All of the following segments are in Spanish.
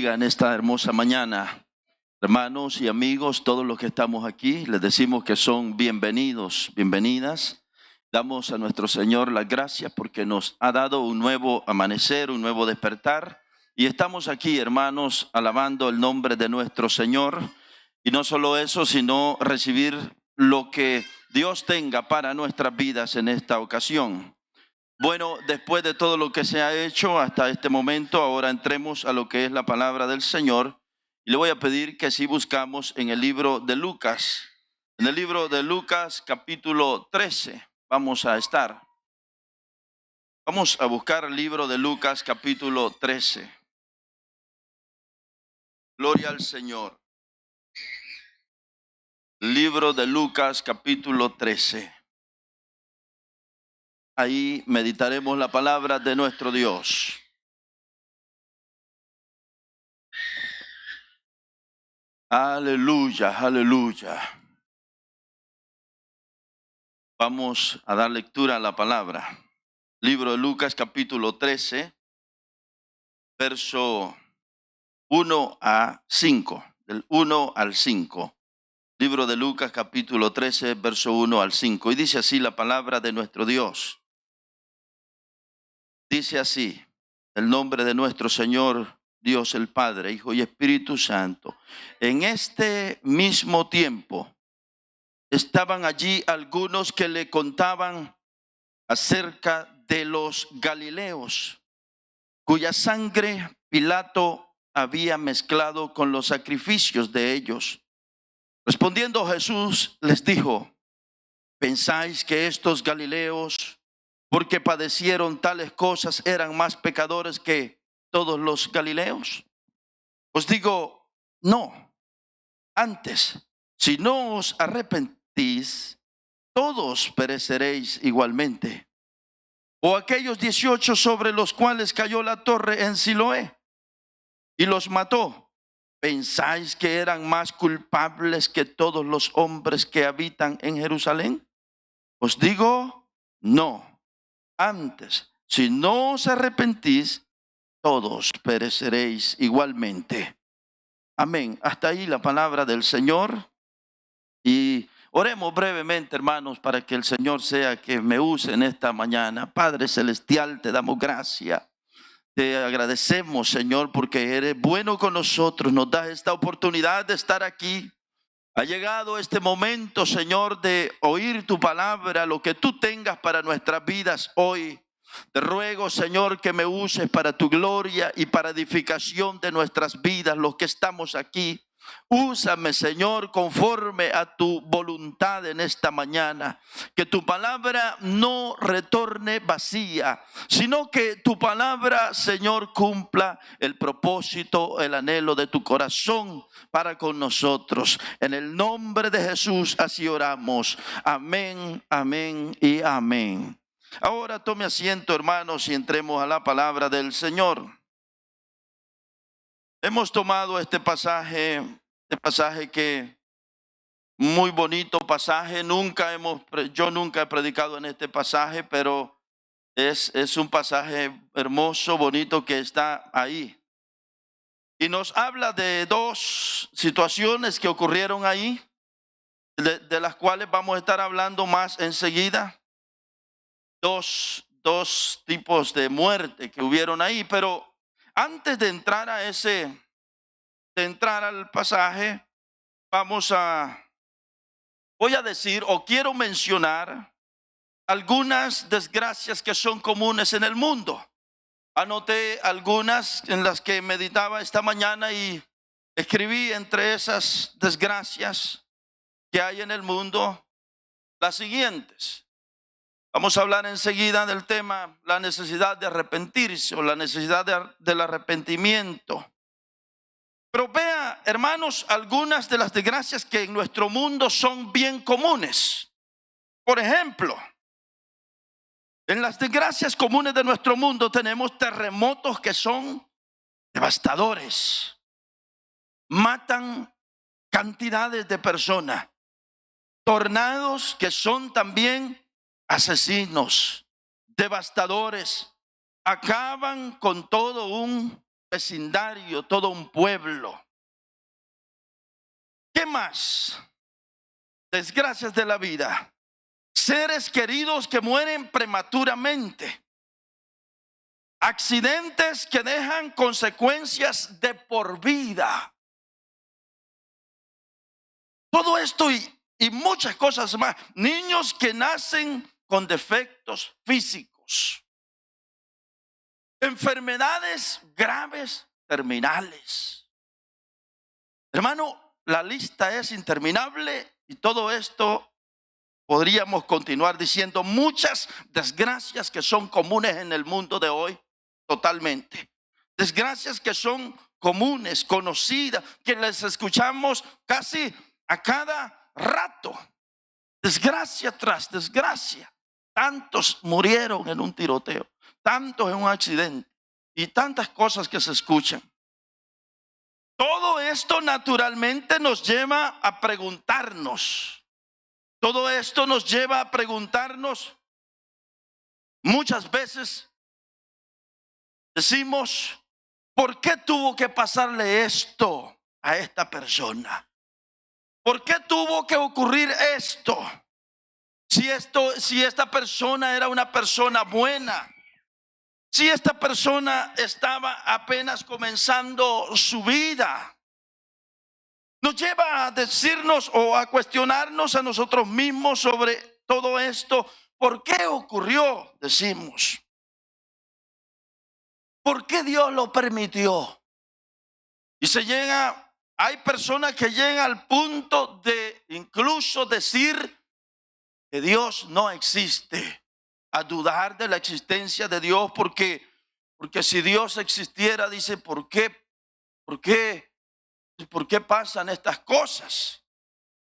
bendiga en esta hermosa mañana. Hermanos y amigos, todos los que estamos aquí, les decimos que son bienvenidos, bienvenidas. Damos a nuestro Señor las gracias porque nos ha dado un nuevo amanecer, un nuevo despertar. Y estamos aquí, hermanos, alabando el nombre de nuestro Señor. Y no solo eso, sino recibir lo que Dios tenga para nuestras vidas en esta ocasión. Bueno, después de todo lo que se ha hecho hasta este momento, ahora entremos a lo que es la palabra del Señor. Y le voy a pedir que si buscamos en el libro de Lucas, en el libro de Lucas capítulo 13, vamos a estar. Vamos a buscar el libro de Lucas capítulo 13. Gloria al Señor. Libro de Lucas capítulo 13. Ahí meditaremos la palabra de nuestro Dios. Aleluya, aleluya. Vamos a dar lectura a la palabra. Libro de Lucas capítulo 13, verso 1 a 5. Del 1 al 5. Libro de Lucas capítulo 13, verso 1 al 5. Y dice así la palabra de nuestro Dios. Dice así, el nombre de nuestro Señor Dios el Padre, Hijo y Espíritu Santo. En este mismo tiempo estaban allí algunos que le contaban acerca de los Galileos, cuya sangre Pilato había mezclado con los sacrificios de ellos. Respondiendo Jesús les dijo: ¿pensáis que estos Galileos, porque padecieron tales cosas, eran más pecadores que todos los Galileos? Os digo, no. Antes, si no os arrepentís, todos pereceréis igualmente. O aquellos 18 sobre los cuales cayó la torre en Siloé y los mató, ¿pensáis que eran más culpables que todos los hombres que habitan en Jerusalén? Os digo, no. Antes, si no os arrepentís, todos pereceréis igualmente. Amén. Hasta ahí la palabra del Señor. Y oremos brevemente, hermanos, para que el Señor sea que me use en esta mañana. Padre celestial, te damos gracias. Te agradecemos, Señor, porque eres bueno con nosotros. Nos das esta oportunidad de estar aquí. Ha llegado este momento, Señor, de oír tu palabra, lo que tú tengas para nuestras vidas hoy. Te ruego, Señor, que me uses para tu gloria y para edificación de nuestras vidas, los que estamos aquí. Úsame, Señor, conforme a tu voluntad en esta mañana. Que tu palabra no retorne vacía, sino que tu palabra, Señor, cumpla el propósito, el anhelo de tu corazón para con nosotros. En el nombre de Jesús así oramos. Amén, amén y amén. Ahora tome asiento, hermanos, y entremos a la palabra del Señor. Hemos tomado este pasaje que muy bonito pasaje. Yo nunca he predicado en este pasaje, pero es un pasaje hermoso, bonito que está ahí. Y nos habla de dos situaciones que ocurrieron ahí, de las cuales vamos a estar hablando más enseguida. Dos tipos de muerte que hubieron ahí, pero antes de entrar al pasaje, voy a decir o quiero mencionar algunas desgracias que son comunes en el mundo. Anoté algunas en las que meditaba esta mañana y escribí entre esas desgracias que hay en el mundo las siguientes. Vamos a hablar enseguida del tema, la necesidad de arrepentirse o la necesidad del arrepentimiento. Pero vea, hermanos, algunas de las desgracias que en nuestro mundo son bien comunes. Por ejemplo, en las desgracias comunes de nuestro mundo tenemos terremotos que son devastadores. Matan cantidades de personas. Tornados que son también asesinos, devastadores, acaban con todo un vecindario, todo un pueblo. ¿Qué más? Desgracias de la vida. Seres queridos que mueren prematuramente. Accidentes que dejan consecuencias de por vida. Todo esto y muchas cosas más. Niños que nacen con defectos físicos. Enfermedades graves terminales. Hermano, la lista es interminable y todo esto podríamos continuar diciendo muchas desgracias que son comunes en el mundo de hoy, totalmente. Desgracias que son comunes, conocidas, que les escuchamos casi a cada rato. Desgracia tras desgracia. Tantos murieron en un tiroteo, tantos en un accidente y tantas cosas que se escuchan. Todo esto naturalmente nos lleva a preguntarnos. Todo esto nos lleva a preguntarnos. Muchas veces decimos, ¿por qué tuvo que pasarle esto a esta persona? ¿Por qué tuvo que ocurrir esto? Si esta persona era una persona buena, si esta persona estaba apenas comenzando su vida, nos lleva a decirnos o a cuestionarnos a nosotros mismos sobre todo esto. ¿Por qué ocurrió? Decimos. ¿Por qué Dios lo permitió? Y hay personas que llegan al punto de incluso decir que Dios no existe, a dudar de la existencia de Dios, porque si Dios existiera, dice, ¿por qué pasan estas cosas?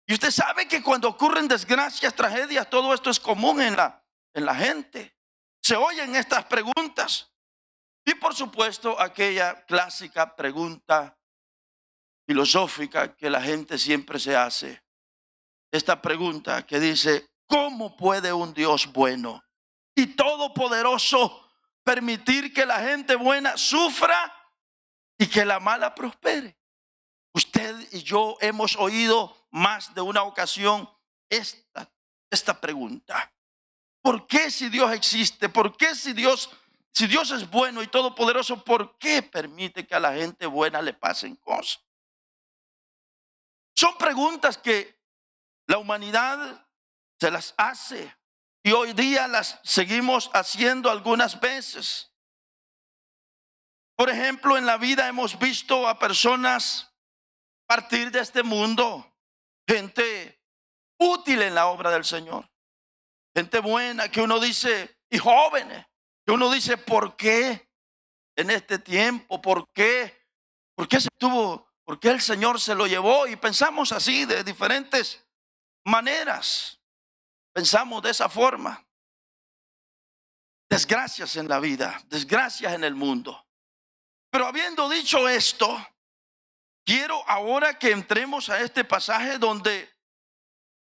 Y usted sabe que cuando ocurren desgracias, tragedias, todo esto es común en la gente. Se oyen estas preguntas. Y por supuesto, aquella clásica pregunta filosófica que la gente siempre se hace. Esta pregunta que dice, ¿cómo puede un Dios bueno y todopoderoso permitir que la gente buena sufra y que la mala prospere? Usted y yo hemos oído más de una ocasión esta pregunta. ¿Por qué si Dios existe? ¿Por qué si Dios es bueno y todopoderoso, por qué permite que a la gente buena le pasen cosas? Son preguntas que la humanidad se las hace y hoy día las seguimos haciendo algunas veces. Por ejemplo, en la vida hemos visto a personas partir de este mundo, gente útil en la obra del Señor, gente buena que uno dice, y jóvenes, que uno dice, ¿por qué en este tiempo? ¿Por qué el Señor se lo llevó? Y pensamos así de diferentes maneras. Pensamos de esa forma. Desgracias en la vida, desgracias en el mundo. Pero habiendo dicho esto, quiero ahora que entremos a este pasaje donde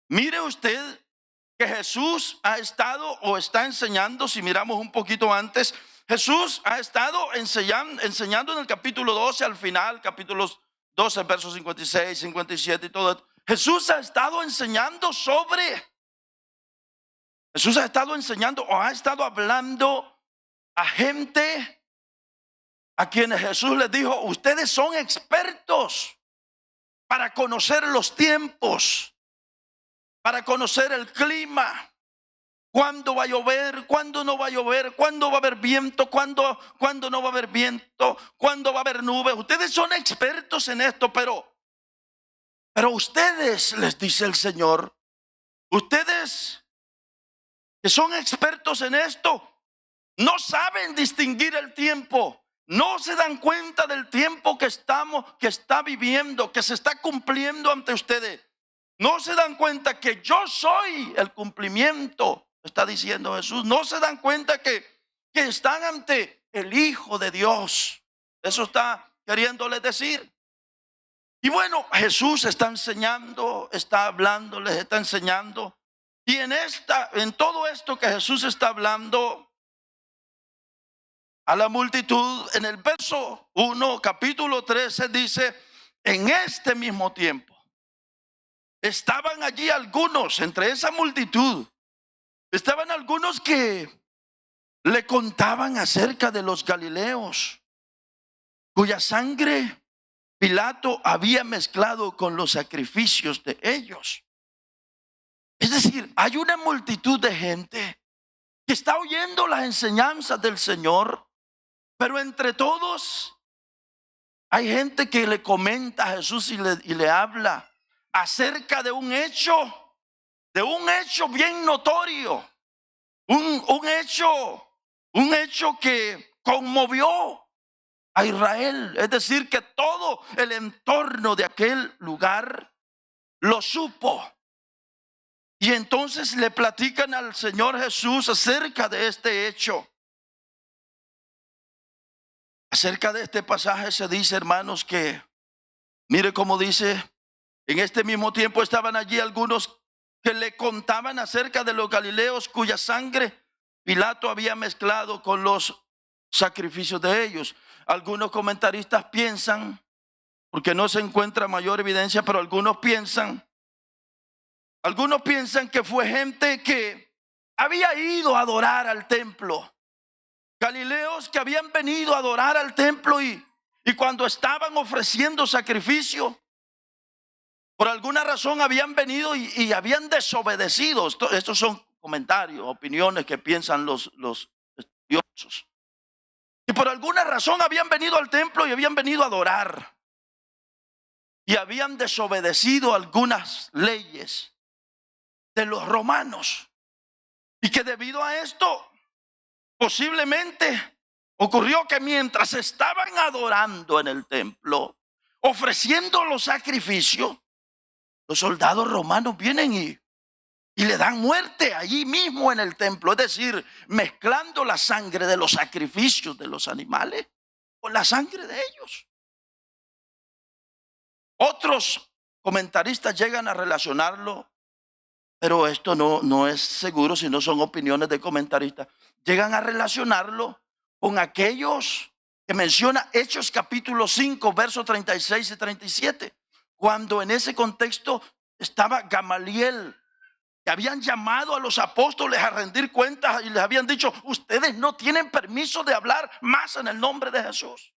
mire usted que Jesús ha estado o está enseñando. Si miramos un poquito antes, Jesús ha estado enseñando en el capítulo 12 al final, capítulos 12, versos 56, 57 y todo. Jesús ha estado enseñando o ha estado hablando a gente a quienes Jesús les dijo, ustedes son expertos para conocer los tiempos, para conocer el clima. ¿Cuándo va a llover? ¿Cuándo no va a llover? ¿Cuándo va a haber viento? ¿Cuándo no va a haber viento? ¿Cuándo va a haber nubes? Ustedes son expertos en esto, pero ustedes, les dice el Señor, ustedes que son expertos en esto, no saben distinguir el tiempo. No se dan cuenta del tiempo que está viviendo, que se está cumpliendo ante ustedes. No se dan cuenta que yo soy el cumplimiento, está diciendo Jesús. No se dan cuenta que están ante el Hijo de Dios. Eso está queriéndoles decir. Y bueno, Jesús está enseñando, está hablando, les está enseñando. Y en todo esto que Jesús está hablando, a la multitud. En el verso 1, capítulo 13 dice: en este mismo tiempo estaban allí algunos, entre esa multitud, estaban algunos que le contaban acerca de los galileos, cuya sangre Pilato había mezclado con los sacrificios de ellos. Es decir, hay una multitud de gente que está oyendo las enseñanzas del Señor, pero entre todos hay gente que le comenta a Jesús y le habla acerca de un hecho bien notorio, un hecho que conmovió a Israel. Es decir, que todo el entorno de aquel lugar lo supo. Y entonces le platican al Señor Jesús acerca de este hecho. Acerca de este pasaje se dice, hermanos, que mire cómo dice: en este mismo tiempo estaban allí algunos que le contaban acerca de los galileos, cuya sangre Pilato había mezclado con los sacrificios de ellos. Algunos comentaristas piensan, porque no se encuentra mayor evidencia, pero algunos piensan que fue gente que había ido a adorar al templo. Galileos que habían venido a adorar al templo y cuando estaban ofreciendo sacrificio, por alguna razón habían venido y habían desobedecido. Estos son comentarios, opiniones que piensan los estudiosos. Y por alguna razón habían venido al templo y habían venido a adorar. Y habían desobedecido algunas leyes de los romanos. Y que debido a esto, posiblemente ocurrió que mientras estaban adorando en el templo, ofreciendo los sacrificios, los soldados romanos vienen y le dan muerte allí mismo en el templo. Es decir, mezclando la sangre de los sacrificios de los animales con la sangre de ellos. Otros comentaristas llegan a relacionarlo, pero esto no es seguro, sino son opiniones de comentaristas. Llegan a relacionarlo con aquellos que menciona Hechos capítulo 5, versos 36 y 37. Cuando en ese contexto estaba Gamaliel, que habían llamado a los apóstoles a rendir cuentas y les habían dicho: ustedes no tienen permiso de hablar más en el nombre de Jesús.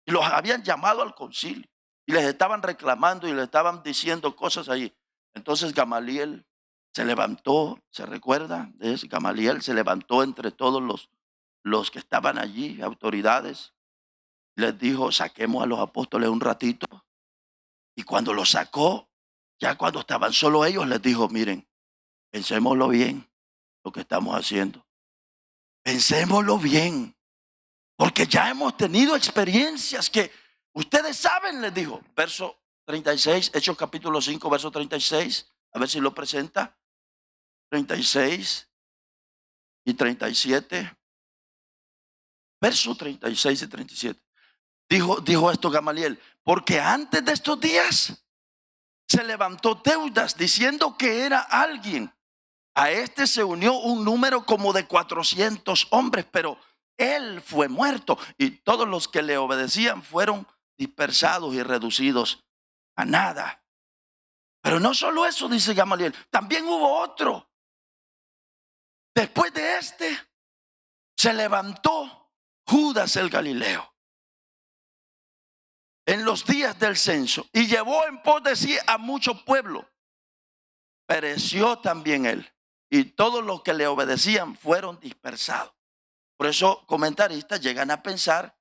Y los habían llamado al concilio y les estaban reclamando y les estaban diciendo cosas allí. Entonces Gamaliel se levantó, ¿se recuerda de ese? Gamaliel se levantó entre todos los que estaban allí, autoridades, les dijo: saquemos a los apóstoles un ratito. Y cuando los sacó, ya cuando estaban solo ellos, les dijo: miren, pensémoslo bien lo que estamos haciendo. Pensémoslo bien, porque ya hemos tenido experiencias que ustedes saben, les dijo. Verso 36, Hechos capítulo 5, verso 36. A ver si lo presenta. 36 y 37. Verso 36 y 37. Dijo esto Gamaliel: porque antes de estos días se levantó Teudas diciendo que era alguien. A este se unió un número como de 400 hombres, pero él fue muerto y todos los que le obedecían fueron dispersados y reducidos a nada. Pero no solo eso, dice Gamaliel, también hubo otro. Después de este se levantó Judas el Galileo en los días del censo y llevó en pos de sí a mucho pueblo. Pereció también él y todos los que le obedecían fueron dispersados. Por eso comentaristas llegan a pensar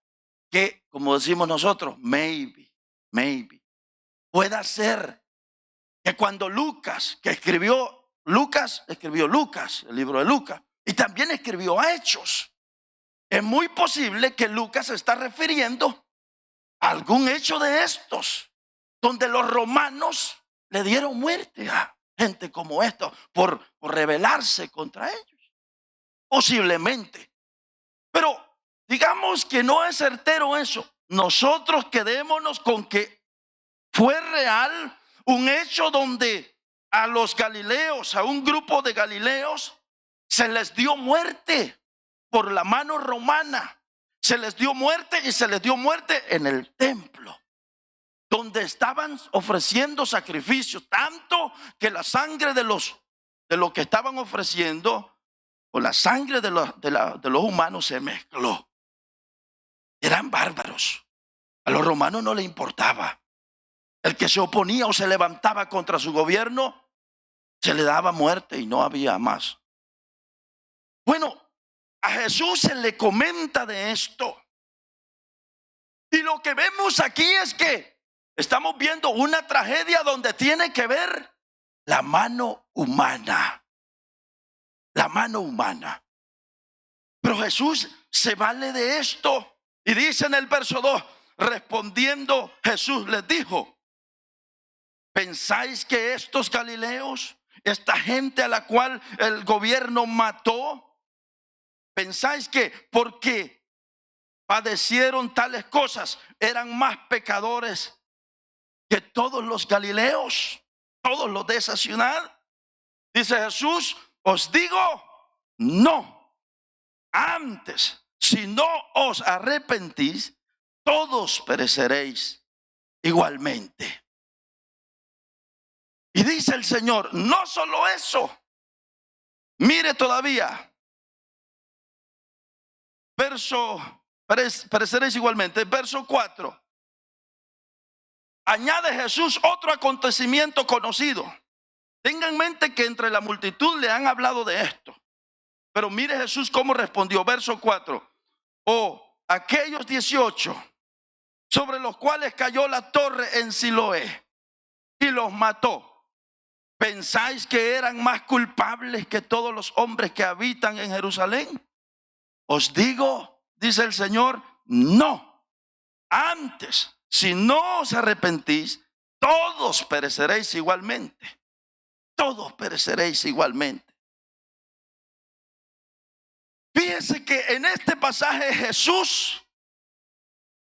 que, como decimos nosotros, maybe, pueda ser que cuando Lucas, escribió Lucas, el libro de Lucas, y también escribió Hechos. Es muy posible que Lucas se está refiriendo a algún hecho de estos, donde los romanos le dieron muerte a gente como esta por rebelarse contra ellos. Posiblemente. Pero digamos que no es certero eso. Nosotros quedémonos con que fue real un hecho donde a los galileos, a un grupo de galileos, se les dio muerte por la mano romana. se les dio muerte, y se les dio muerte en el templo, donde estaban ofreciendo sacrificios, tanto que la sangre de lo que estaban ofreciendo con la sangre de los humanos se mezcló. Eran bárbaros. A los romanos no les importaba. El que se oponía o se levantaba contra su gobierno, se le daba muerte y no había más. Bueno, a Jesús se le comenta de esto. Y lo que vemos aquí es que estamos viendo una tragedia donde tiene que ver la mano humana. La mano humana. Pero Jesús se vale de esto. Y dice en el verso 2, respondiendo Jesús les dijo: ¿pensáis que estos galileos, esta gente a la cual el gobierno mató, pensáis que porque padecieron tales cosas eran más pecadores que todos los galileos, todos los de esa ciudad? Dice Jesús: os digo, no. Antes, si no os arrepentís, todos pereceréis igualmente. Y dice el Señor, no solo eso. Mire todavía. Pereceréis igualmente. Verso 4. Añade Jesús otro acontecimiento conocido. Tenga en mente que entre la multitud le han hablado de esto. Pero mire Jesús cómo respondió. Verso 4. Aquellos 18 sobre los cuales cayó la torre en Siloé y los mató, ¿pensáis que eran más culpables que todos los hombres que habitan en Jerusalén? Os digo, dice el Señor, no. Antes, si no os arrepentís, todos pereceréis igualmente. Todos pereceréis igualmente. Fíjense que en este pasaje Jesús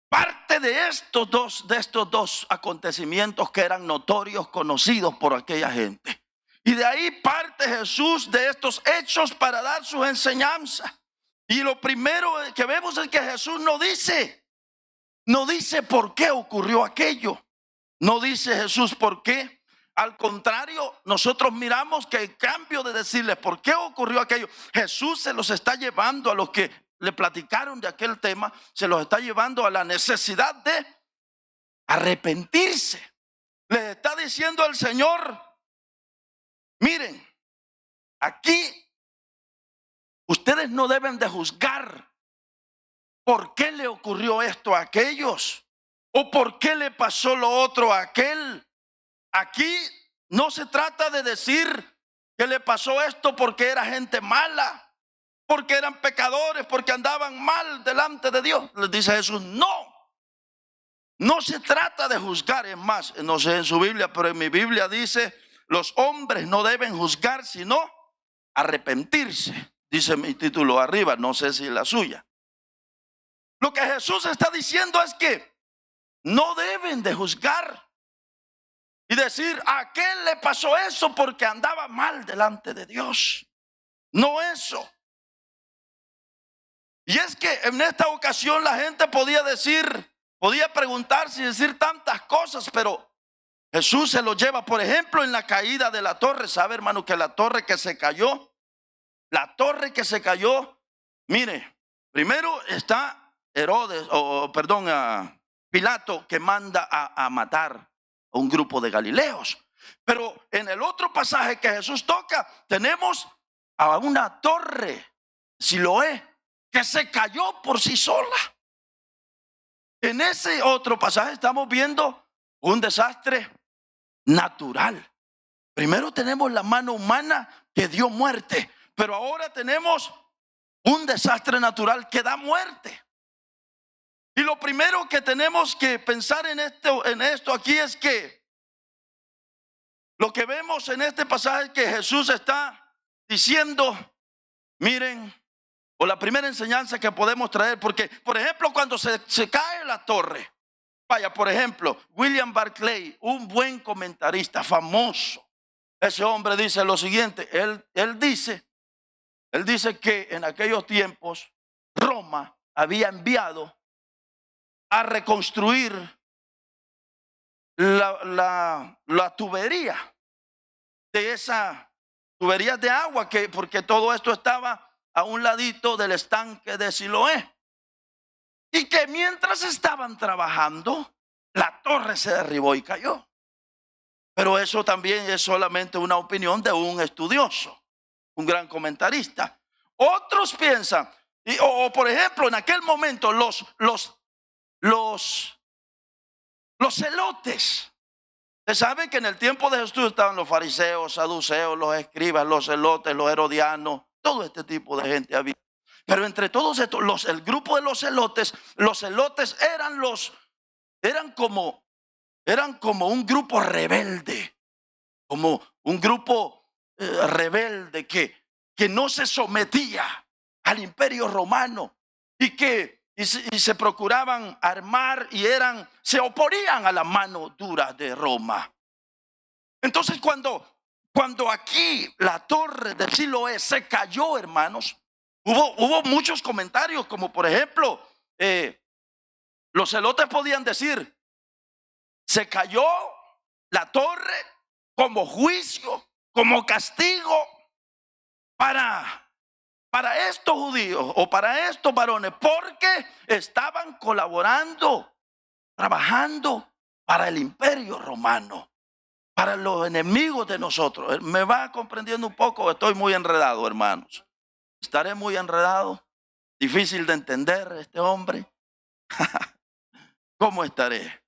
parte de estos dos acontecimientos que eran notorios, conocidos por aquella gente. Y de ahí parte Jesús de estos hechos para dar sus enseñanzas. Y lo primero que vemos es que Jesús no dice por qué ocurrió aquello. No dice Jesús por qué. Al contrario, nosotros miramos que en cambio de decirles por qué ocurrió aquello, Jesús se los está llevando a los que le platicaron de aquel tema, se los está llevando a la necesidad de arrepentirse. Les está diciendo al Señor, miren, aquí ustedes no deben de juzgar por qué le ocurrió esto a aquellos o por qué le pasó lo otro a aquel. Aquí no se trata de decir que le pasó esto porque era gente mala, porque eran pecadores, porque andaban mal delante de Dios. Les dice Jesús, no se trata de juzgar. Es más, no sé en su Biblia, pero en mi Biblia dice, los hombres no deben juzgar sino arrepentirse. Dice mi título arriba, no sé si es la suya. Lo que Jesús está diciendo es que no deben de juzgar y decir, ¿a aquel le pasó eso porque andaba mal delante de Dios? No eso. Y es que en esta ocasión la gente podía preguntarse y decir tantas cosas, pero Jesús se lo lleva, por ejemplo, en la caída de la torre. ¿Sabe, hermano, que la torre que se cayó, mire, primero está Pilato, que manda a matar a un grupo de galileos. Pero en el otro pasaje que Jesús toca, tenemos a una torre, Siloé, que se cayó por sí sola. En ese otro pasaje estamos viendo un desastre natural. Primero tenemos la mano humana que dio muerte, pero ahora tenemos un desastre natural que da muerte. Y lo primero que tenemos que pensar en esto aquí es que lo que vemos en este pasaje es que Jesús está diciendo, miren, o la primera enseñanza que podemos traer, porque por ejemplo cuando se cae la torre, vaya, por ejemplo, William Barclay, un buen comentarista famoso, ese hombre dice lo siguiente, él dice que en aquellos tiempos Roma había enviado a reconstruir la tubería de esa tubería de agua, porque todo esto estaba a un ladito del estanque de Siloé. Y que mientras estaban trabajando, la torre se derribó y cayó. Pero eso también es solamente una opinión de un estudioso, un gran comentarista. Otros piensan, o por ejemplo, en aquel momento los celotes. Ustedes saben que en el tiempo de Jesús estaban los fariseos, saduceos, los escribas, los celotes, los herodianos, todo este tipo de gente había. Pero entre todos estos, el grupo de los celotes eran como un grupo rebelde, como un grupo rebelde que no se sometía al imperio romano y se procuraban armar y se oponían a la mano dura de Roma. Entonces cuando aquí la torre de Siloé se cayó, hermanos, hubo muchos comentarios, como por ejemplo, los celotes podían decir: se cayó la torre como juicio, como castigo para estos judíos o para estos varones, porque estaban colaborando, trabajando para el imperio romano, para los enemigos de nosotros. ¿Me va comprendiendo un poco? Estoy muy enredado, hermanos. Estaré muy enredado. Difícil de entender este hombre. ¿Cómo estaré?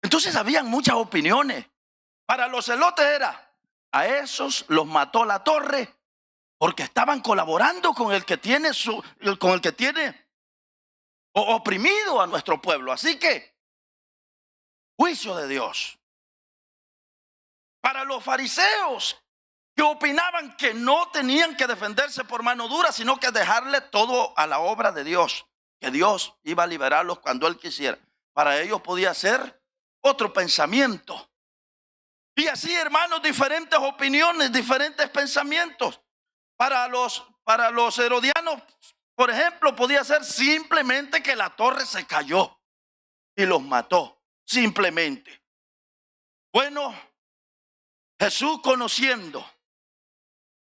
Entonces habían muchas opiniones. Para los celotes era: a esos los mató la torre porque estaban colaborando con el que tiene oprimido a nuestro pueblo. Así que juicio de Dios. Para los fariseos, que opinaban que no tenían que defenderse por mano dura, sino que dejarle todo a la obra de Dios, que Dios iba a liberarlos cuando Él quisiera. Para ellos podía ser otro pensamiento. Y así, hermanos, diferentes opiniones, diferentes pensamientos. Para los herodianos, por ejemplo, podía ser simplemente que la torre se cayó y los mató, simplemente. Bueno, Jesús, conociendo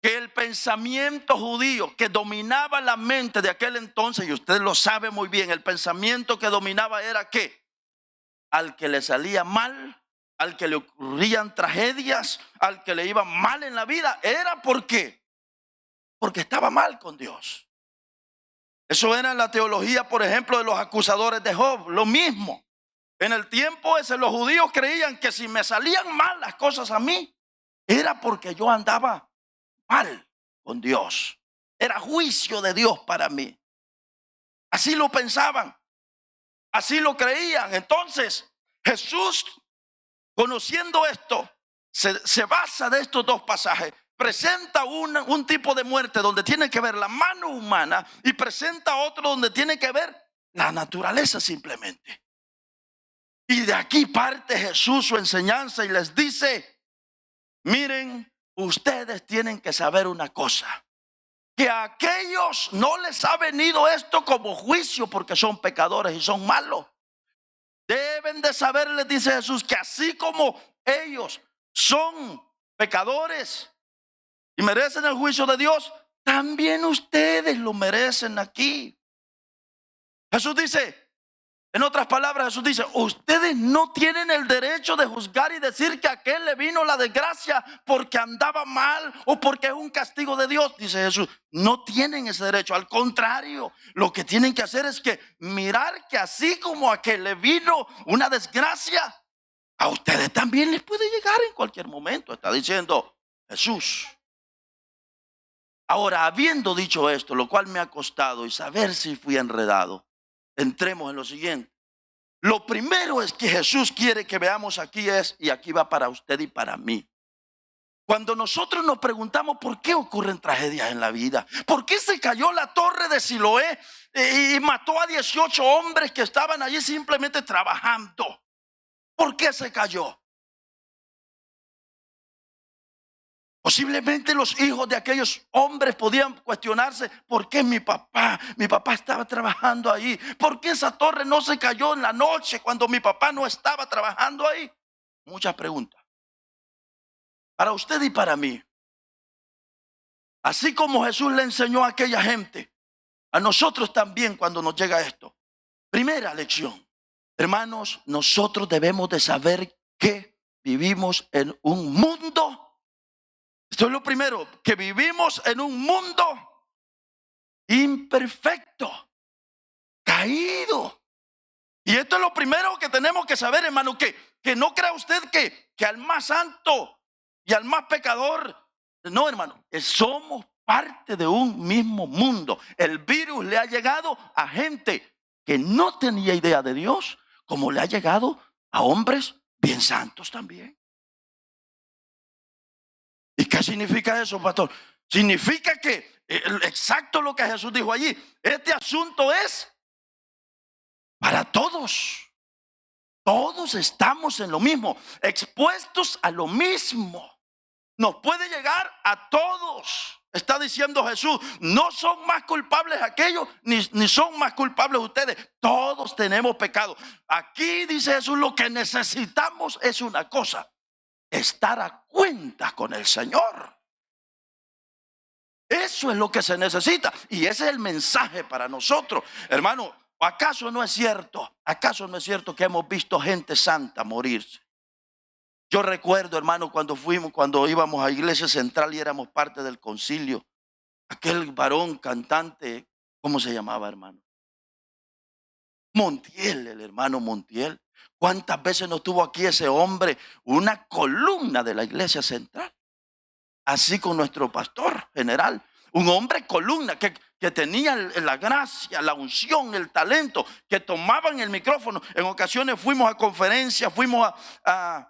que el pensamiento judío que dominaba la mente de aquel entonces, y usted lo sabe muy bien, el pensamiento que dominaba era que al que le salía mal, al que le ocurrían tragedias, al que le iba mal en la vida, era porque estaba mal con Dios. Eso era la teología, por ejemplo, de los acusadores de Job. Lo mismo. En el tiempo ese, los judíos creían que si me salían mal las cosas a mí, era porque yo andaba mal con Dios. Era juicio de Dios para mí. Así lo pensaban, así lo creían. Entonces Jesús, conociendo esto, se basa de estos dos pasajes. Presenta un tipo de muerte donde tiene que ver la mano humana, y presenta otro donde tiene que ver la naturaleza simplemente. Y de aquí parte Jesús su enseñanza y les dice: miren, ustedes tienen que saber una cosa, que a aquellos no les ha venido esto como juicio porque son pecadores y son malos. Deben de saber, les dice Jesús, que así como ellos son pecadores y merecen el juicio de Dios, también ustedes lo merecen aquí. Jesús dice, en otras palabras, Jesús dice: ustedes no tienen el derecho de juzgar y decir que a aquel le vino la desgracia porque andaba mal o porque es un castigo de Dios. Dice Jesús, no tienen ese derecho. Al contrario, lo que tienen que hacer es que mirar que así como a aquel le vino una desgracia, a ustedes también les puede llegar en cualquier momento. Está diciendo Jesús. Ahora, habiendo dicho esto, lo cual me ha costado y saber si fui enredado, entremos en lo siguiente. Lo primero es que Jesús quiere que veamos aquí y aquí va para usted y para mí. Cuando nosotros nos preguntamos por qué ocurren tragedias en la vida, por qué se cayó la torre de Siloé y mató a 18 hombres que estaban allí simplemente trabajando, ¿por qué se cayó? Posiblemente los hijos de aquellos hombres podían cuestionarse: ¿por qué mi papá estaba trabajando ahí? ¿Por qué esa torre no se cayó en la noche cuando mi papá no estaba trabajando ahí? Muchas preguntas para usted y para mí. Así como Jesús le enseñó a aquella gente, a nosotros también cuando nos llega esto. Primera lección, hermanos, nosotros debemos de saber que vivimos en un mundo. Esto es lo primero, que vivimos en un mundo imperfecto, caído. Y esto es lo primero que tenemos que saber, hermano, que no crea usted que al más santo y al más pecador. No, hermano, somos parte de un mismo mundo. El virus le ha llegado a gente que no tenía idea de Dios, como le ha llegado a hombres bien santos también. ¿Y qué significa eso, pastor? Significa que exacto lo que Jesús dijo allí. Este asunto es para todos. Todos estamos en lo mismo, expuestos a lo mismo. Nos puede llegar a todos. Está diciendo Jesús, no son más culpables aquellos, ni son más culpables ustedes. Todos tenemos pecado. Aquí dice Jesús, lo que necesitamos es una cosa: estar a cuentas con el Señor. Eso es lo que se necesita. Y ese es el mensaje para nosotros. Hermano, ¿acaso no es cierto? ¿Acaso no es cierto que hemos visto gente santa morirse? Yo recuerdo, hermano, cuando íbamos a Iglesia Central y éramos parte del concilio, aquel varón cantante, ¿cómo se llamaba, hermano? Montiel, el hermano Montiel. ¿Cuántas veces no tuvo aquí ese hombre, una columna de la Iglesia Central? Así con nuestro pastor general, un hombre columna que tenía la gracia, la unción, el talento, que tomaban el micrófono. En ocasiones fuimos a conferencias, fuimos a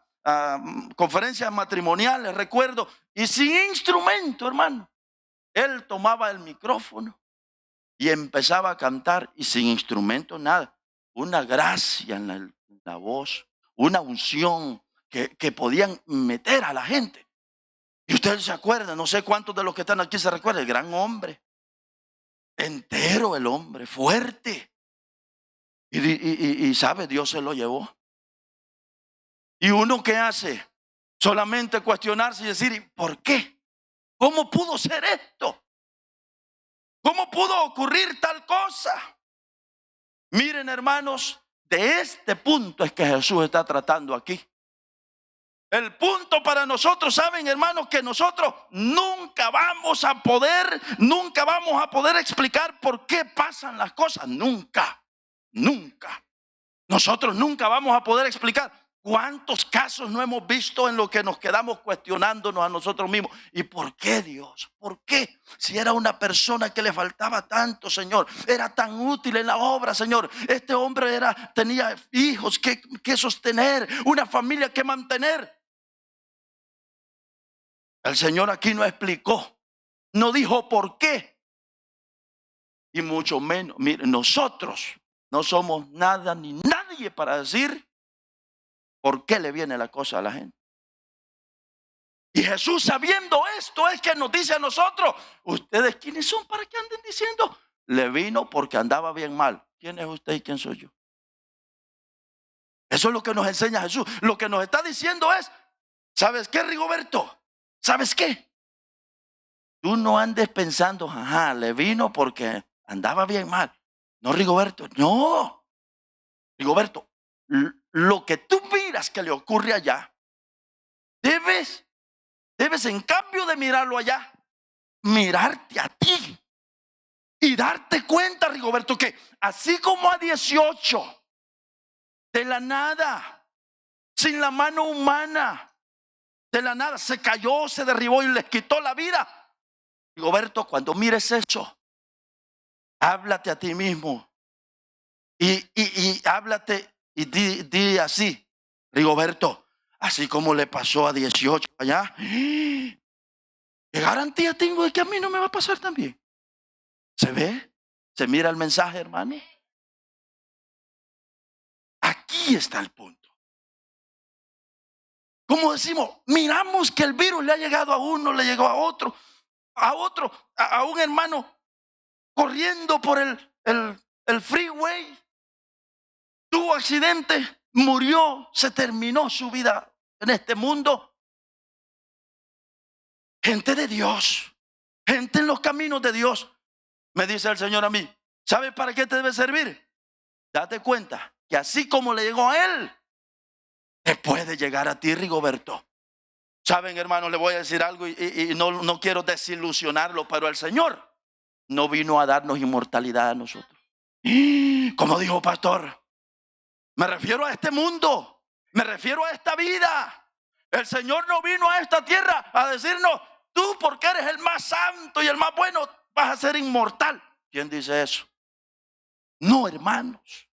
conferencias matrimoniales, recuerdo, y sin instrumento, hermano. Él tomaba el micrófono y empezaba a cantar, y sin instrumento nada. Una gracia en la voz, una unción que podían meter a la gente. Y usted se acuerda, no sé cuántos de los que están aquí se recuerdan, el gran hombre, entero el hombre, fuerte. Y sabe, Dios se lo llevó. ¿Y uno qué hace? Solamente cuestionarse y decir, ¿por qué? ¿Cómo pudo ser esto? ¿Cómo pudo ocurrir tal cosa? Miren, hermanos, de este punto es que Jesús está tratando aquí. El punto para nosotros, saben, hermanos, que nosotros nunca vamos a poder explicar por qué pasan las cosas. Nunca. Nosotros nunca vamos a poder explicar. ¿Cuántos casos no hemos visto en lo que nos quedamos cuestionándonos a nosotros mismos? ¿Y por qué, Dios? ¿Por qué? Si era una persona que le faltaba tanto, Señor, era tan útil en la obra, Señor. Este hombre tenía hijos que sostener, una familia que mantener. El Señor aquí no explicó, no dijo por qué. Y mucho menos, mire, nosotros no somos nada ni nadie para decir por qué le viene la cosa a la gente. Y Jesús, sabiendo esto, es que nos dice a nosotros: ¿ustedes quiénes son para que anden diciendo? Le vino porque andaba bien mal. ¿Quién es usted y quién soy yo? Eso es lo que nos enseña Jesús. Lo que nos está diciendo es: ¿sabes qué, Rigoberto? ¿Sabes qué? Tú no andes pensando, ajá, le vino porque andaba bien mal. No, Rigoberto, no. Rigoberto, lo que tú miras que le ocurre allá, debes en cambio de mirarlo allá, mirarte a ti y darte cuenta, Rigoberto, que así como a 18, de la nada, sin la mano humana, de la nada se cayó, se derribó y les quitó la vida. Rigoberto, cuando mires eso, háblate a ti mismo y háblate y di así: Rigoberto, así como le pasó a 18 allá, ¿qué garantía tengo de que a mí no me va a pasar también? ¿Se ve? ¿Se mira el mensaje, hermano? Aquí está el punto. como decimos, miramos que el virus le ha llegado a uno, le llegó a otro, a un hermano corriendo por el freeway, tuvo accidente, murió, se terminó su vida en este mundo. Gente de Dios, gente en los caminos de Dios. Me dice el Señor a mí, ¿sabes para qué te debe servir? Date cuenta que así como le llegó a él, te puede llegar a ti, Rigoberto. Saben, hermanos, le voy a decir algo y no quiero desilusionarlo, pero el Señor no vino a darnos inmortalidad a nosotros. Como dijo pastor, me refiero a este mundo, me refiero a esta vida. El Señor no vino a esta tierra a decirnos, tú porque eres el más santo y el más bueno vas a ser inmortal. ¿Quién dice eso? No, hermanos.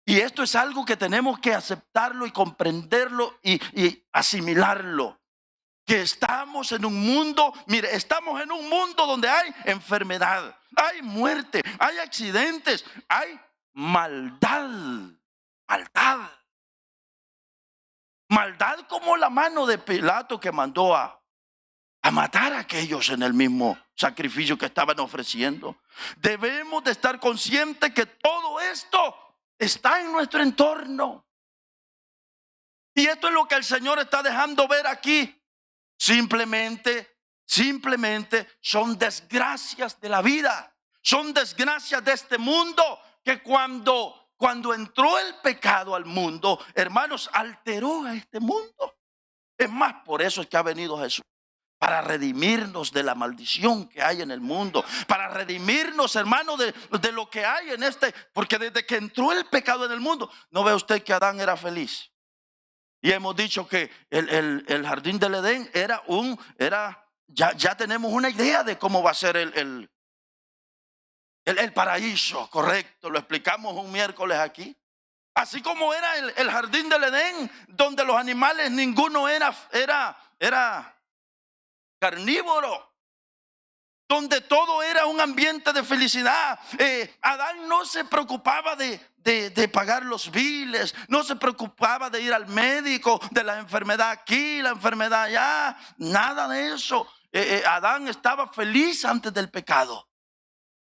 Y esto es algo que tenemos que aceptarlo y comprenderlo y asimilarlo. Que estamos en un mundo, mire, estamos en un mundo donde hay enfermedad, hay muerte, hay accidentes, hay maldad. Maldad como la mano de Pilato que mandó a matar a aquellos en el mismo sacrificio que estaban ofreciendo. Debemos de estar conscientes que todo esto está en nuestro entorno. Y esto es lo que el Señor está dejando ver aquí. Simplemente son desgracias de la vida. Son desgracias de este mundo que cuando entró el pecado al mundo, hermanos, alteró a este mundo. Es más, por eso es que ha venido Jesús. Para redimirnos de la maldición que hay en el mundo. Para redimirnos, hermano, de lo que hay en este. Porque desde que entró el pecado en el mundo, ¿no ve usted que Adán era feliz? Y hemos dicho que el jardín del Edén ya tenemos una idea de cómo va a ser el paraíso, correcto. Lo explicamos un miércoles aquí. Así como era el jardín del Edén, donde los animales ninguno era carnívoro, donde todo era un ambiente de felicidad. Adán no se preocupaba de pagar los biles, no se preocupaba de ir al médico, de la enfermedad aquí, la enfermedad allá, nada de eso. Adán estaba feliz antes del pecado.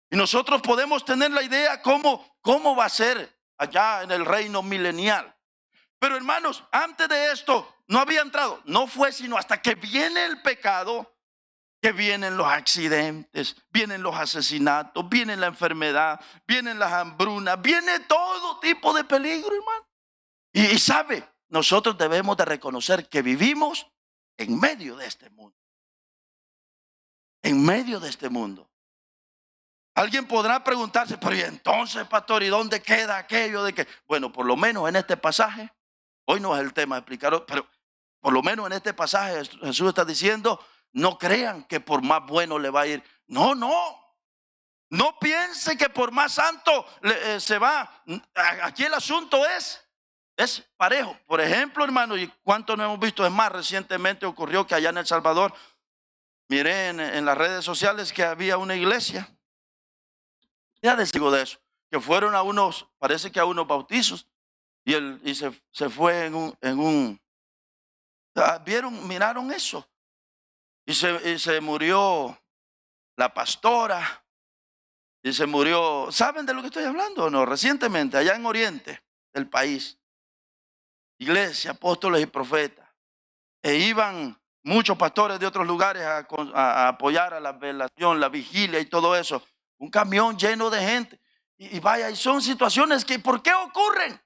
Y nosotros podemos tener la idea cómo va a ser allá en el reino milenial. Pero hermanos, antes de esto no había entrado. No fue sino hasta que viene el pecado que vienen los accidentes, vienen los asesinatos, viene la enfermedad, vienen las hambrunas, viene todo tipo de peligro, hermano. Y sabe, nosotros debemos de reconocer que vivimos en medio de este mundo. En medio de este mundo. Alguien podrá preguntarse, pero ¿y entonces, pastor, y dónde queda aquello de que? Bueno, por lo menos en este pasaje, hoy no es el tema de explicarlo, pero por lo menos en este pasaje Jesús está diciendo, no crean que por más bueno le va a ir. No. No piense que por más santo se va. Aquí el asunto es parejo. Por ejemplo, hermano, y cuánto no hemos visto, es más, recientemente ocurrió que allá en El Salvador, miré en las redes sociales que había una iglesia. Ya les digo de eso, que fueron parece que a unos bautizos y se fue en un miraron eso y se murió la pastora y se murió. ¿Saben de lo que estoy hablando o no? Recientemente allá en Oriente del país, iglesia, apóstoles y profetas, iban muchos pastores de otros lugares a apoyar a la velación, la vigilia y todo eso. Un camión lleno de gente. Y vaya, y son situaciones que, ¿por qué ocurren?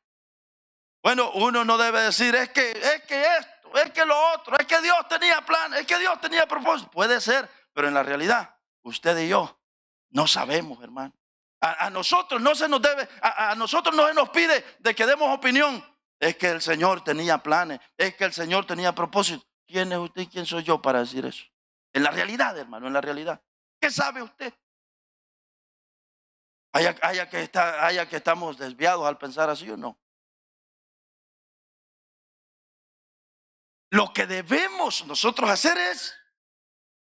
Bueno, uno no debe decir, es que esto, es que lo otro, es que Dios tenía plan, es que Dios tenía propósito. Puede ser, pero en la realidad, usted y yo no sabemos, hermano. A nosotros no se nos debe, a nosotros no se nos pide de que demos opinión. Es que el Señor tenía planes, es que el Señor tenía propósito. ¿Quién es usted y quién soy yo para decir eso? En la realidad, hermano, en la realidad. ¿Qué sabe usted? Haya que estamos desviados al pensar así o no. Lo que debemos nosotros hacer es,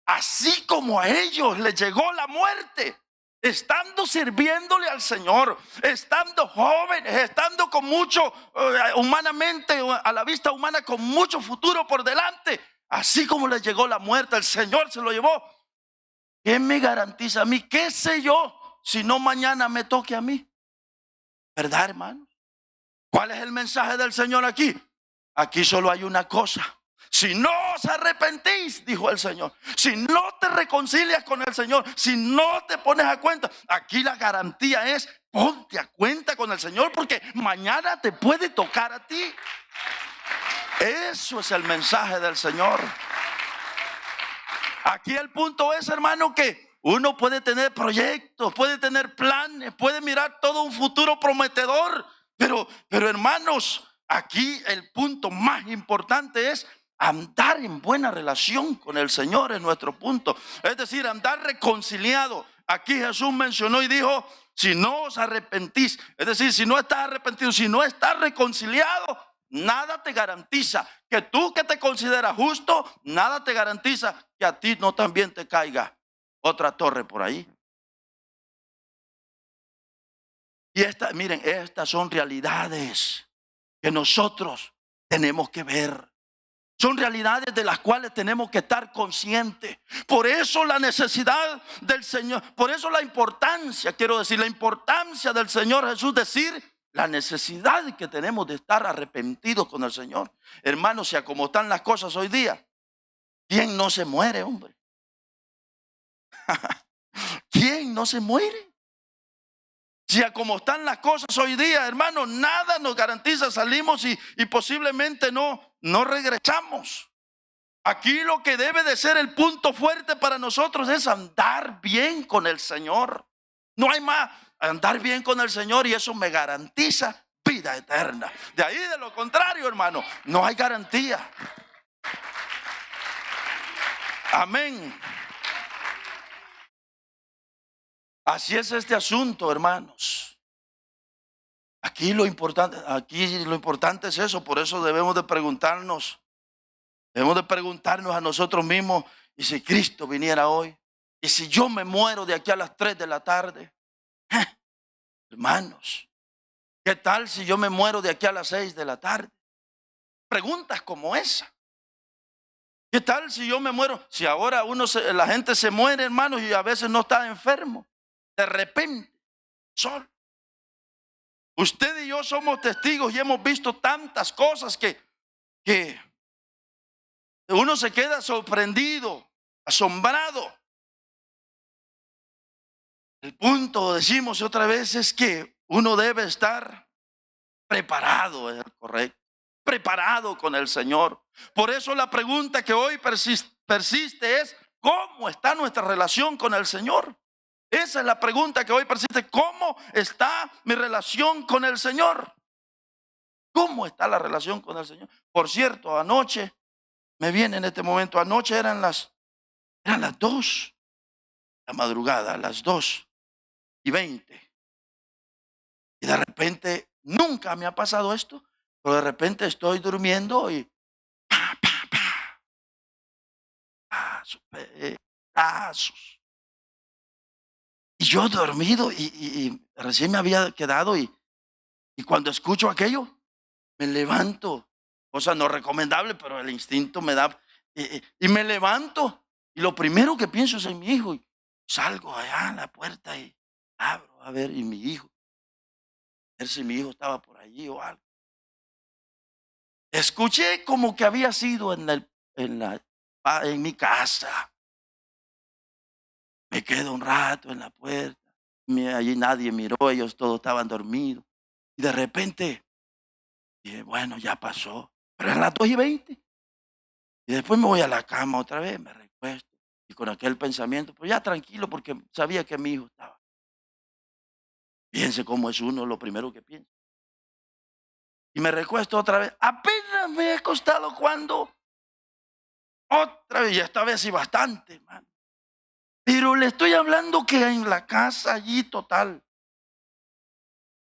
así como a ellos les llegó la muerte, estando sirviéndole al Señor, estando jóvenes, estando con mucho, humanamente, a la vista humana, con mucho futuro por delante, así como les llegó la muerte, el Señor se lo llevó. ¿Qué me garantiza a mí? ¿Qué sé yo si no mañana me toque a mí? ¿Verdad, hermano? ¿Cuál es el mensaje del Señor aquí? Aquí solo hay una cosa. Si no os arrepentís, dijo el Señor, si no te reconcilias con el Señor, si no te pones a cuenta, aquí la garantía es: ponte a cuenta con el Señor, porque mañana te puede tocar a ti. Eso es el mensaje del Señor. Aquí el punto es, hermano, que uno puede tener proyectos, puede tener planes, puede mirar todo un futuro prometedor, pero hermanos, aquí el punto más importante es andar en buena relación con el Señor, es nuestro punto. Es decir, andar reconciliado. Aquí Jesús mencionó y dijo: si no os arrepentís, es decir, si no estás arrepentido, si no estás reconciliado, nada te garantiza que tú, que te consideras justo, nada te garantiza que a ti no también te caiga otra torre por ahí. Y miren, estas son realidades que nosotros tenemos que ver. Son realidades de las cuales tenemos que estar conscientes. Por eso la necesidad del Señor, por eso la importancia, quiero decir, la importancia del Señor Jesús, decir la necesidad que tenemos de estar arrepentidos con el Señor. Hermanos, si a como están las cosas hoy día, ¿quién no se muere, hombre? ¿Quién no se muere? Si a como están las cosas hoy día, hermanos, nada nos garantiza, salimos y posiblemente no regresamos. Aquí lo que debe de ser el punto fuerte para nosotros es andar bien con el Señor. No hay más, andar bien con el Señor, y eso me garantiza vida eterna. De ahí, de lo contrario, hermano, no hay garantía. Amén. Así es este asunto, hermanos. Aquí lo importante es eso. Por eso debemos de preguntarnos a nosotros mismos: ¿y si Cristo viniera hoy? ¿Y si yo me muero de aquí a las 3 de la tarde? Hermanos, ¿qué tal si yo me muero de aquí a las 6 de la tarde? Preguntas como esa. ¿Qué tal si yo me muero? Si ahora la gente se muere, hermanos, y a veces no está enfermo. De repente, solo. Usted y yo somos testigos y hemos visto tantas cosas que uno se queda sorprendido, asombrado. El punto, decimos otra vez, es que uno debe estar preparado, es correcto, preparado con el Señor. Por eso la pregunta que hoy persiste es: ¿cómo está nuestra relación con el Señor? Esa es la pregunta que hoy persiste. ¿Cómo está mi relación con el Señor? ¿Cómo está la relación con el Señor? Por cierto, anoche, me viene en este momento, anoche eran las 2, la madrugada, las 2:20. Y de repente, nunca me ha pasado esto, pero de repente estoy durmiendo y pedazos. Y yo dormido y recién me había quedado y cuando escucho aquello, me levanto. Cosa no recomendable, pero el instinto me da. Y me levanto y lo primero que pienso es en mi hijo. Y salgo allá a la puerta y abro a ver, y mi hijo, a ver si mi hijo estaba por allí o algo. Escuché como que había sido en mi casa. Me quedo un rato en la puerta. Allí nadie miró, ellos todos estaban dormidos. Y de repente dije: bueno, ya pasó. Pero eran las 2:20. Y después me voy a la cama otra vez, me recuesto. Y con aquel pensamiento, pues ya tranquilo, porque sabía que mi hijo estaba. Piense cómo es uno, lo primero que piensa. Y me recuesto otra vez. Apenas me he acostado cuando otra vez, y esta vez sí bastante, hermano. Pero le estoy hablando que en la casa allí total,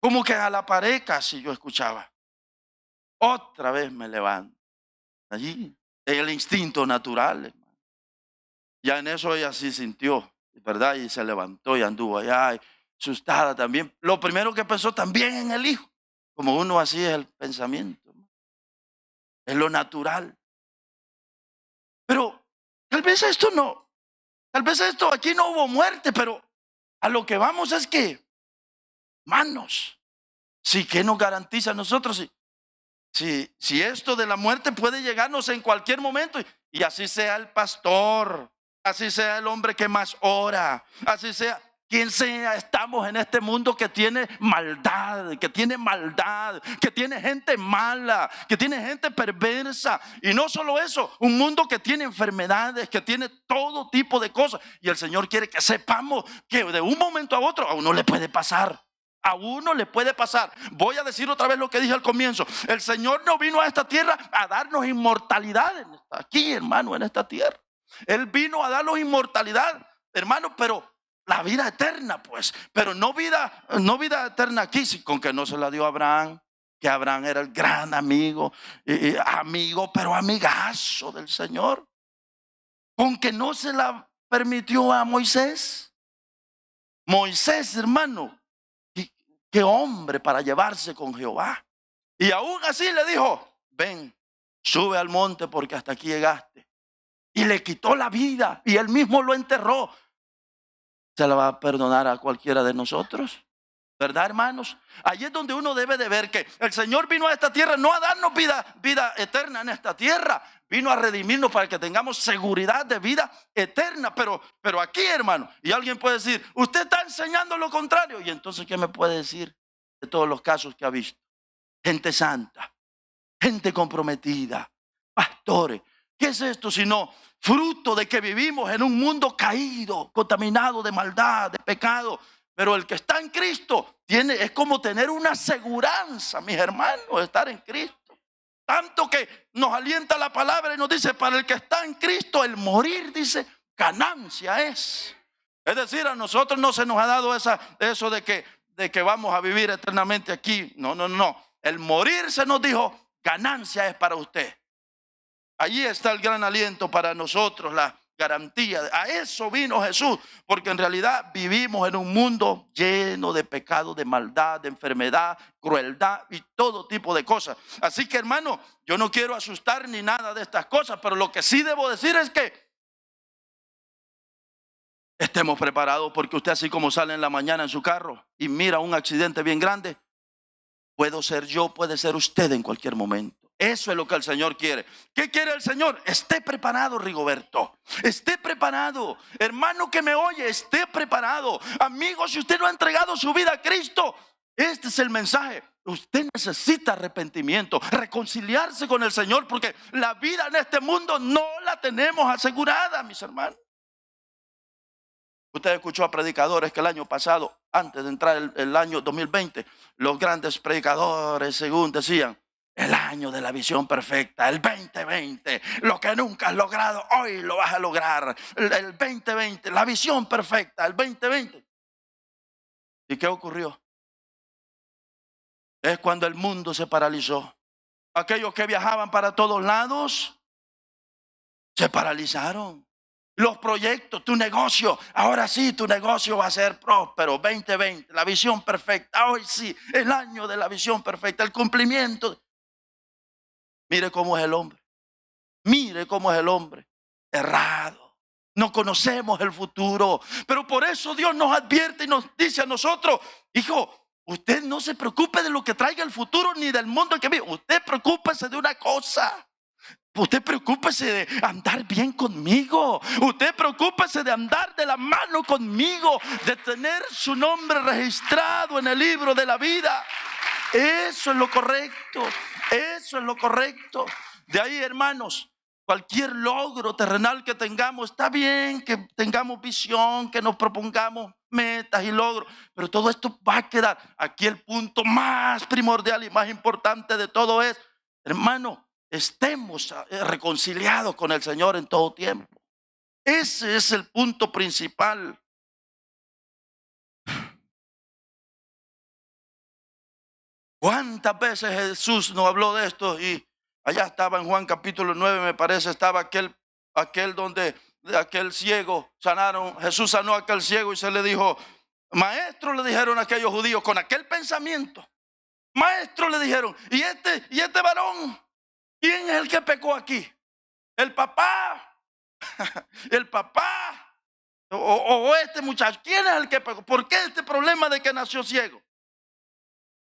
como que a la pared casi yo escuchaba. Otra vez me levanto. Allí, en el instinto natural, hermano. Ya en eso ella sí sintió. ¿verdad? Y se levantó y anduvo allá, asustada también. Lo primero que pensó también en el hijo. Como uno, así es el pensamiento, ¿no? Es lo natural. Pero tal vez esto no, tal vez esto aquí no hubo muerte, pero a lo que vamos es que, manos, sí, que nos garantiza a nosotros si esto de la muerte puede llegarnos en cualquier momento, y así sea el pastor, así sea el hombre que más ora, así sea quien sea, estamos en este mundo que tiene maldad, que tiene gente mala, que tiene gente perversa. Y no solo eso, un mundo que tiene enfermedades, que tiene todo tipo de cosas. Y el Señor quiere que sepamos que de un momento a otro a uno le puede pasar. A uno le puede pasar. Voy a decir otra vez lo que dije al comienzo. El Señor no vino a esta tierra a darnos inmortalidad aquí, hermano, en esta tierra. Él vino a darnos inmortalidad, hermano, pero la vida eterna, pues. Pero no vida eterna aquí, con que no se la dio a Abraham, que Abraham era el gran amigo, amigo, pero amigazo del Señor. Con que no se la permitió a Moisés. Moisés, hermano, qué hombre para llevarse con Jehová. Y aún así le dijo: ven, sube al monte porque hasta aquí llegaste. Y le quitó la vida y él mismo lo enterró. ¿Se la va a perdonar a cualquiera de nosotros? ¿Verdad, hermanos? Allí es donde uno debe de ver que el Señor vino a esta tierra no a darnos vida eterna en esta tierra. Vino a redimirnos para que tengamos seguridad de vida eterna. Pero aquí, hermano, y alguien puede decir: usted está enseñando lo contrario. Y entonces, ¿qué me puede decir de todos los casos que ha visto? Gente santa, gente comprometida, pastores. ¿Qué es esto sino fruto de que vivimos en un mundo caído, contaminado de maldad, de pecado? Pero el que está en Cristo es como tener una aseguranza, mis hermanos, de estar en Cristo. Tanto que nos alienta la palabra y nos dice: para el que está en Cristo, el morir, dice, ganancia es. Es decir, a nosotros no se nos ha dado eso de que vamos a vivir eternamente aquí. No. El morir, se nos dijo, ganancia es para usted. Allí está el gran aliento para nosotros, la garantía. A eso vino Jesús, porque en realidad vivimos en un mundo lleno de pecado, de maldad, de enfermedad, crueldad y todo tipo de cosas. Así que, hermano, yo no quiero asustar ni nada de estas cosas, pero lo que sí debo decir es que estemos preparados, porque usted, así como sale en la mañana en su carro y mira un accidente bien grande, puedo ser yo, puede ser usted en cualquier momento. Eso es lo que el Señor quiere. ¿Qué quiere el Señor? Esté preparado, Rigoberto. Esté preparado. Hermano que me oye, esté preparado. Amigo, si usted no ha entregado su vida a Cristo, este es el mensaje. Usted necesita arrepentimiento, reconciliarse con el Señor, porque la vida en este mundo no la tenemos asegurada, mis hermanos. Usted escuchó a predicadores que el año pasado, antes de entrar el año 2020, los grandes predicadores, según decían, el año de la visión perfecta, el 2020, lo que nunca has logrado, hoy lo vas a lograr. El 2020, la visión perfecta, el 2020. ¿Y qué ocurrió? Es cuando el mundo se paralizó. Aquellos que viajaban para todos lados se paralizaron. Los proyectos, tu negocio, ahora sí tu negocio va a ser próspero. 2020, la visión perfecta. Hoy sí, el año de la visión perfecta, el cumplimiento. Mire cómo es el hombre. Mire cómo es el hombre. Errado. No conocemos el futuro. Pero por eso Dios nos advierte y nos dice a nosotros: hijo, usted no se preocupe de lo que traiga el futuro ni del mundo en que vive. Usted preocúpese de una cosa. Usted preocúpese de andar bien conmigo. Usted preocúpese de andar de la mano conmigo, de tener su nombre registrado en el libro de la vida. Eso es lo correcto. Eso es lo correcto. De ahí, hermanos, cualquier logro terrenal que tengamos, está bien que tengamos visión, que nos propongamos metas y logros, pero todo esto va a quedar. Aquí el punto más primordial y más importante de todo es, hermano, estemos reconciliados con el Señor en todo tiempo. Ese es el punto principal. ¿Cuántas veces Jesús nos habló de esto? Y allá estaba en Juan capítulo 9, me parece, estaba aquel donde de aquel ciego, Jesús sanó a aquel ciego y se le dijo, maestro, le dijeron aquellos judíos con aquel pensamiento, maestro, le dijeron, y este varón, ¿quién es el que pecó aquí? ¿El papá? ¿El papá? ¿O este muchacho? ¿Quién es el que pecó? ¿Por qué este problema de que nació ciego?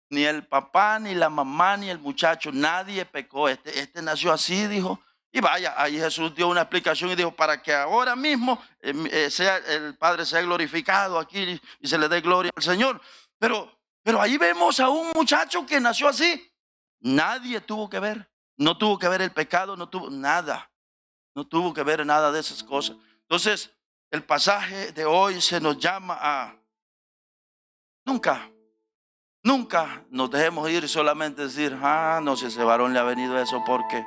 Ni el papá, ni la mamá, ni el muchacho, nadie pecó. Este nació así, dijo. Y vaya, ahí Jesús dio una explicación y dijo, para que ahora mismo el Padre sea glorificado aquí y se le dé gloria al Señor. Pero ahí vemos a un muchacho que nació así. Nadie tuvo que ver. No tuvo que ver el pecado, no tuvo nada. No tuvo que ver nada de esas cosas. Entonces, el pasaje de hoy se nos llama a nunca nos dejemos ir solamente decir, no sé, ese varón le ha venido eso porque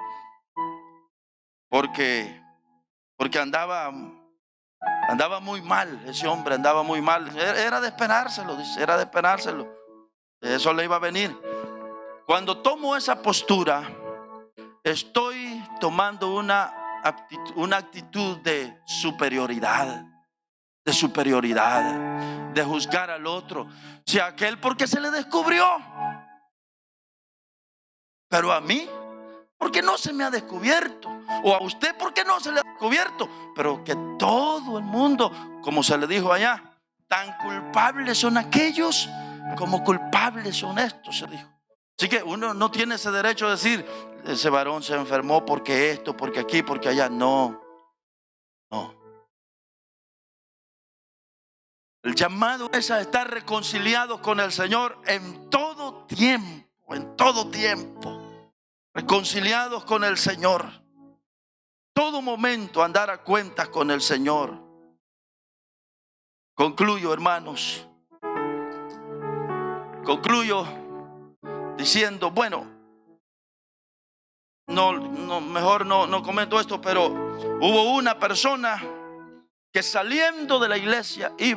andaba muy mal, ese hombre andaba muy mal. Era de esperárselo, dice, era de esperárselo. Eso le iba a venir. Cuando tomo esa postura, estoy tomando una actitud de superioridad, de juzgar al otro. Si a aquel porque se le descubrió, pero a mí porque no se me ha descubierto, o a usted porque no se le ha descubierto, pero que todo el mundo, como se le dijo allá, tan culpables son aquellos como culpables son estos, se dijo. Así que uno no tiene ese derecho de decir, ese varón se enfermó porque esto, porque aquí, porque allá. No. El llamado es a estar reconciliados con el Señor en todo tiempo. Reconciliados con el Señor. Todo momento andar a cuentas con el Señor. Concluyo, hermanos. Concluyo diciendo, bueno, mejor no comento esto, pero hubo una persona que saliendo de la iglesia y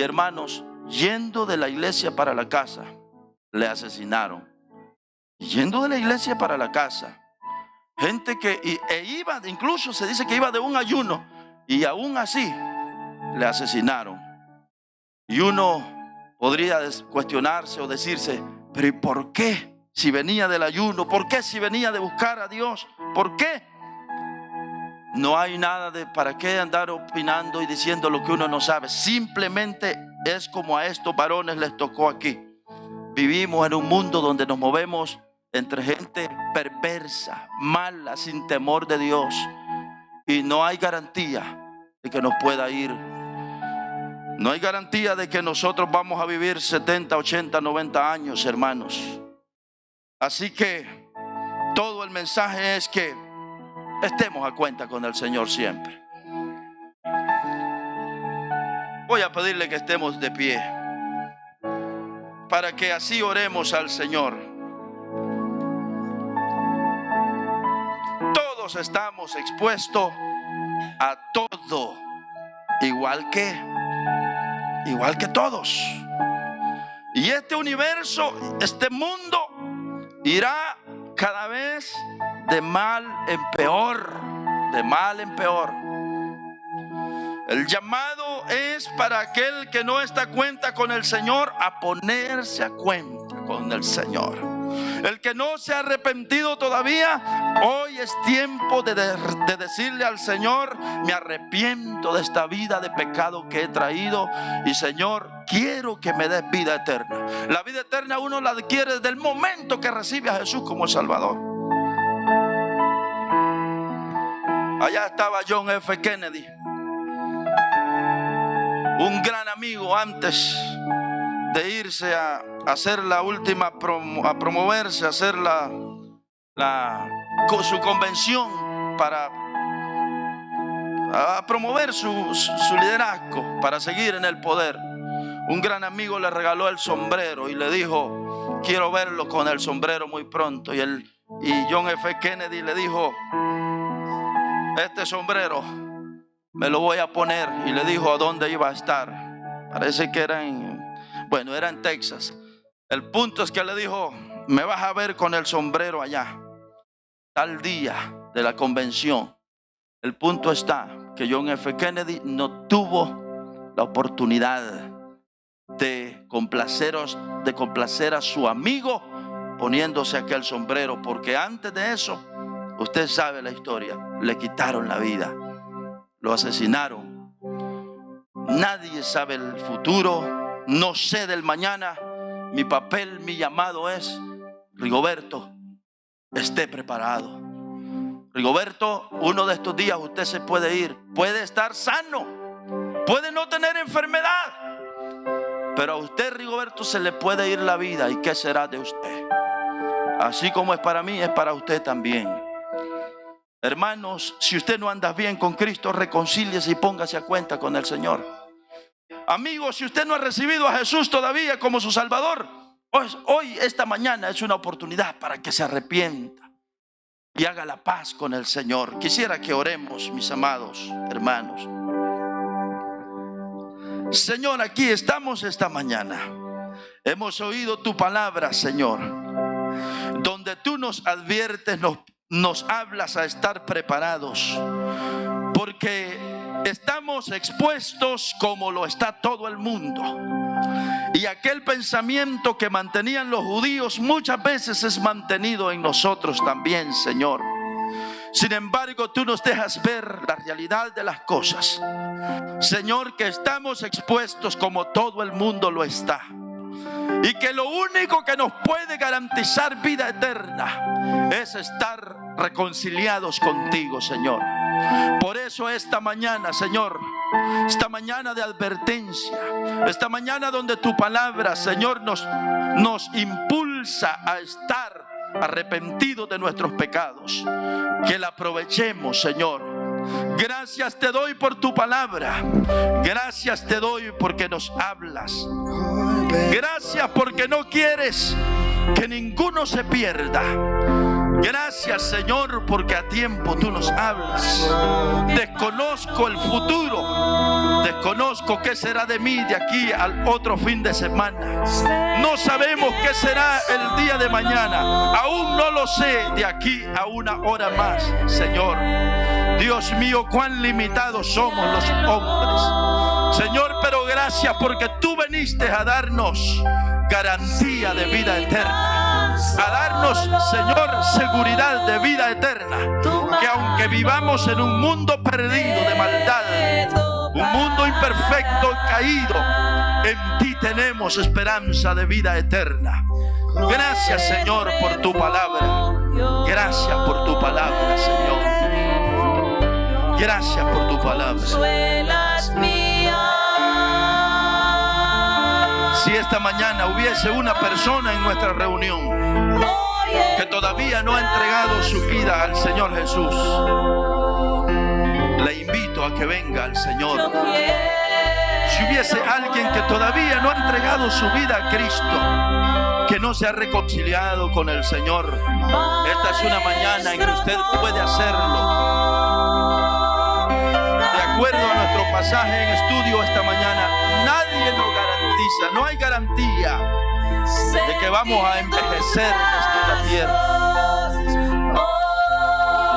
hermanos, yendo de la iglesia para la casa, le asesinaron. Yendo de la iglesia para la casa, gente que iba, incluso se dice que iba de un ayuno, y aún así le asesinaron. Y uno podría cuestionarse o decirse, pero ¿y por qué? Si venía del ayuno, ¿por qué? Si venía de buscar a Dios, ¿por qué? No hay nada de para qué andar opinando y diciendo lo que uno no sabe. Simplemente es como a estos varones les tocó aquí. Vivimos en un mundo donde nos movemos entre gente perversa, mala, sin temor de Dios, y no hay garantía de que nos pueda ir. No hay garantía de que nosotros vamos a vivir 70, 80, 90 años, hermanos. Así que todo el mensaje es que estemos a cuenta con el Señor siempre. Voy a pedirle que estemos de pie para que así oremos al Señor. Todos estamos expuestos a todo, igual que todos. Y este universo, este mundo irá cada vez de mal en peor, El llamado es para aquel que no está a cuenta con el Señor, a ponerse a cuenta con el Señor. El que no se ha arrepentido todavía, hoy es tiempo de decirle al Señor, me arrepiento de esta vida de pecado que he traído, y Señor, quiero que me des vida eterna. La vida eterna uno la adquiere desde el momento que recibe a Jesús como el Salvador. Allá estaba John F. Kennedy, un gran amigo, antes de irse a hacer la última, a promoverse, a hacer su convención para promover su liderazgo, para seguir en el poder. Un gran amigo le regaló el sombrero y le dijo, quiero verlo con el sombrero muy pronto. Y John F. Kennedy le dijo, este sombrero me lo voy a poner. Y le dijo a dónde iba a estar. Parece que era en Texas. El punto es que le dijo, me vas a ver con el sombrero allá. tal día de la convención. El punto está que John F. Kennedy no tuvo la oportunidad de complacer a su amigo poniéndose aquel sombrero, porque antes de eso, usted sabe la historia, le quitaron la vida, lo asesinaron. Nadie sabe el futuro, no sé del mañana. Mi papel, mi llamado es: Rigoberto, esté preparado. Rigoberto, uno de estos días usted se puede ir, puede estar sano, puede no tener enfermedad, pero a usted, Rigoberto, se le puede ir la vida. ¿Y qué será de usted? Así como es para mí, es para usted también. Hermanos, si usted no anda bien con Cristo, reconcíliese y póngase a cuenta con el Señor. Amigos, si usted no ha recibido a Jesús todavía como su Salvador, pues hoy, esta mañana, es una oportunidad para que se arrepienta y haga la paz con el Señor. Quisiera que oremos, mis amados hermanos. Señor, aquí estamos esta mañana. Hemos oído tu palabra, Señor, donde tú nos adviertes, nos hablas a estar preparados, porque estamos expuestos como lo está todo el mundo. Y aquel pensamiento que mantenían los judíos muchas veces es mantenido en nosotros también, Señor. Sin embargo, tú nos dejas ver la realidad de las cosas, Señor, que estamos expuestos como todo el mundo lo está, y que lo único que nos puede garantizar vida eterna es estar reconciliados contigo, Señor. Por eso esta mañana, Señor, esta mañana de advertencia, esta mañana donde tu palabra, Señor, nos impulsa a estar arrepentidos de nuestros pecados, que la aprovechemos, Señor. Gracias te doy por tu palabra. Gracias te doy porque nos hablas. Gracias porque no quieres que ninguno se pierda. Gracias, Señor, porque a tiempo tú nos hablas. Desconozco el futuro, desconozco qué será de mí de aquí al otro fin de semana. No sabemos qué será el día de mañana. Aún no lo sé de aquí a una hora más, Señor. Dios mío, cuán limitados somos los hombres, Señor, pero gracias porque tú viniste a darnos garantía de vida eterna, a darnos, Señor, seguridad de vida eterna, que aunque vivamos en un mundo perdido de maldad, un mundo imperfecto y caído, en ti tenemos esperanza de vida eterna. Gracias, Señor, por tu palabra. Gracias por tu palabra, Señor. Gracias por tu palabra. Si esta mañana hubiese una persona en nuestra reunión que todavía no ha entregado su vida al Señor Jesús, le invito a que venga al Señor. Si hubiese alguien que todavía no ha entregado su vida a Cristo, que no se ha reconciliado con el Señor, esta es una mañana en que usted puede hacerlo. De acuerdo a nuestro pasaje en estudio esta mañana, nadie nos garantiza, no hay garantía de que vamos a envejecer en esta tierra.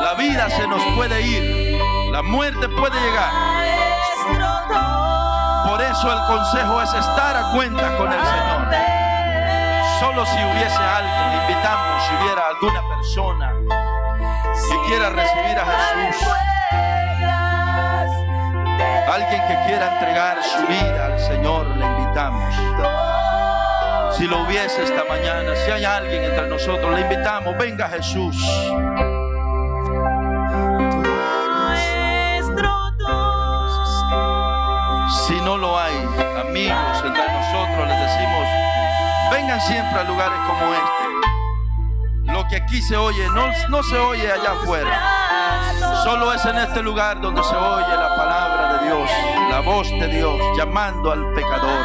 La vida se nos puede ir, la muerte puede llegar. Por eso el consejo es estar a cuenta con el Señor. Solo si hubiese alguien, invitamos, si hubiera alguna persona que quiera recibir a Jesús, alguien que quiera entregar su vida al Señor, le invitamos. Si lo hubiese esta mañana, si hay alguien entre nosotros, le invitamos, venga Jesús. Si no lo hay, amigos, entre nosotros les decimos, vengan siempre a lugares como este. Lo que aquí se oye, no se oye allá afuera. Solo es en este lugar donde se oye la palabra de Dios, la voz de Dios, llamando al pecador,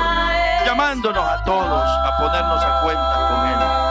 llamándonos a todos a ponernos a cuenta con Él.